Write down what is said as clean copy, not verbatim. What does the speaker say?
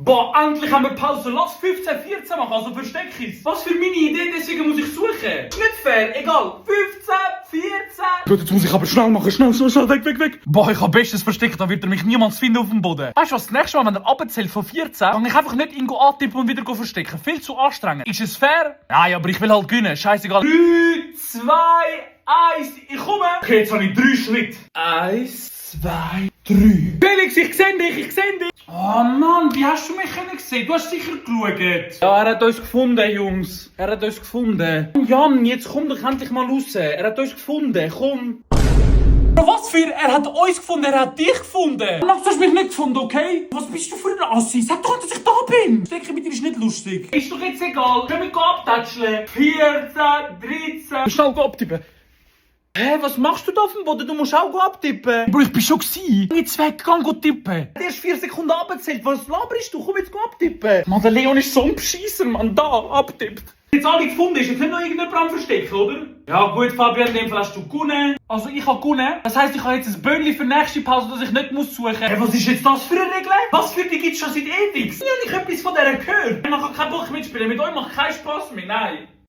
Boah, endlich haben wir Pause. Lass 15, 14 machen, also versteck es. Was für meine Idee, deswegen muss ich suchen. Ist nicht fair, egal. 15, 14. Gut, jetzt muss ich aber schnell machen. Schnell, weg. Boah, ich habe bestes versteckt, dann wird er mich niemals finden auf dem Boden. Weißt du was, das nächste Mal, wenn er abzählt von 14, kann ich einfach nicht ihn antippen und wieder verstecken. Viel zu anstrengend. Ist es fair? Nein, aber ich will halt gewinnen. Scheißegal. 3, 2, 1, ich komme. Okay, jetzt habe ich 3 Schritte. 1, 2, 3. Felix, ich sehe dich. Oh Mann, wie hast du mich gesehen? Du hast sicher geschaut. Ja, er hat uns gefunden, Jungs. Er hat uns gefunden. Jan, jetzt komm doch endlich mal raus. Er hat uns gefunden, komm. Was für? Er hat uns gefunden, er hat dich gefunden. Du hast mich nicht gefunden, okay? Was bist du für ein Assi? Sag doch, dass ich da bin. Stecken mit dir ist nicht lustig. Ist doch jetzt egal. Können wir abtatscheln? 14, 13. Schnell abtippen. Hä, was machst du da auf dem Boden? Du musst auch abtippen. Bro, ich bin schon gsi. Jetzt weg, geh tippen. Der ist 4 Sekunden abgezählt. Was laberst du? Komm jetzt abtippen. Mann, der Leon ist so ein Bescheisser, Mann. Da, abtippt. Jetzt alle gefunden, ist jetzt nicht noch irgendjemand am Verstecken, oder? Ja gut, Fabian, in dem Fall hast du gewonnen. Also ich habe gewonnen. Das heisst, ich habe jetzt ein Böhnli für nächste Pause, dass ich nicht muss suchen. Hey, was ist jetzt das für eine Regel? Was für die gibt's schon seit ewig? Ich habe etwas von der gehört. Ich habe keinen Bock mitspielen. Mit euch macht keinen Spass mehr, nein.